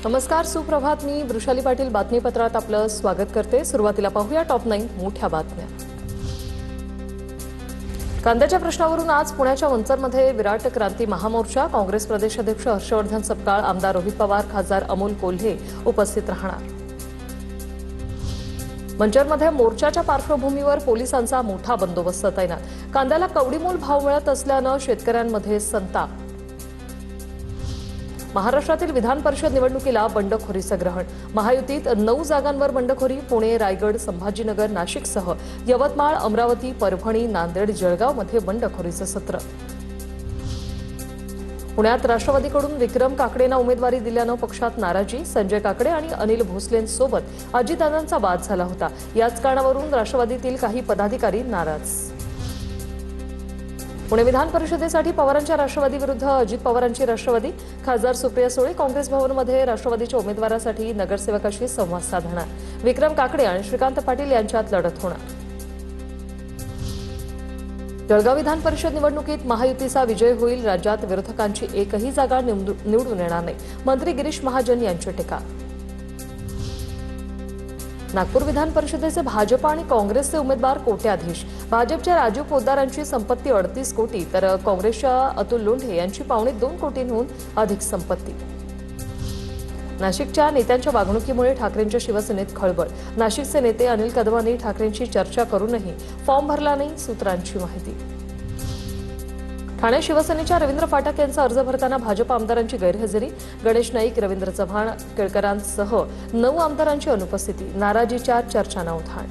नमस्कार, सुप्रभात. मी वृषाली पाटील बातमीपत्रात आपलं स्वागत करते. सुरुवातीला पाहूया टॉप 9 मोठ्या बातम्या. कांद्याच्या प्रश्नावरून आज पुण्याच्या मंचरमध्ये विराट क्रांती महामोर्चा. काँग्रेस प्रदेशाध्यक्ष हर्षवर्धन सपकाळ, आमदार रोहित पवार, खासदार अमोल कोल्हे उपस्थित राहणार. मंचरमध्ये मोर्चाच्या पार्श्वभूमीवर पोलिसांचा मोठा बंदोबस्त तैनात. कांद्याला कवडीमोल भाव मिळत असल्यानं शेतकऱ्यांमध्ये संताप. महाराष्ट्रातील विधान परिषद निवडणुकीला बंडखोरीचं ग्रहण. महायुतीत 9 जागांवर बंडखोरी. पुणे, रायगड, संभाजीनगर, नाशिकसह यवतमाळ, अमरावती, परभणी, नांदेड, जळगावमध्ये बंडखोरीचं सत्र. पुण्यात राष्ट्रवादीकडून विक्रम काकडेंना उमेदवारी दिल्यानं पक्षात नाराजी. संजय काकडे आणि अनिल भोसलेंसोबत अजितदादांचा वाद झाला होता. याच कारणावरून राष्ट्रवादीतील काही पदाधिकारी नाराज. पुणे विधान परिषदेसाठी पवारांच्या राष्ट्रवादी विरुद्ध अजित पवारांची राष्ट्रवादी. खासदार सुप्रिया सुळे काँग्रेस भवनमध्ये राष्ट्रवादीच्या उमेदवारासाठी नगरसेवकाशी संवाद साधणार. विक्रम काकडे आणि श्रीकांत पाटील यांच्यात लढत होणार. जळगाव विधान परिषद निवडणुकीत महायुतीचा विजय होईल. राज्यात विरोधकांची एकही जागा निवडून येणार नाही. मंत्री गिरीश महाजन यांची टीका. नागपूर विधान परिषदेचे भाजप आणि काँग्रेसचे उमेदवार कोट्याधीश. भाजपच्या राजीव पोद्दारांची संपत्ती 38 कोटी तर काँग्रेसच्या अतुल लोंढे यांची 2.25 कोटींहून अधिक संपत्ती. नाशिकच्या नेत्यांच्या वागणुकीमुळे ठाकरेंच्या शिवसेनेत खळबळ. नाशिकचे नेते अनिल कदमांनी ठाकरेंची चर्चा करूनही फॉर्म भरला नाही, सूत्रांची माहिती. ठाणे शिवसेनेच्या रवींद्र फाटक यांचा अर्ज भरताना भाजप आमदारांची गैरहजेरी. गणेश नाईक, रवींद्र चव्हाण, केळकरांसह 9 आमदारांची अनुपस्थिती. नाराजीच्या चर्चांना उधाण.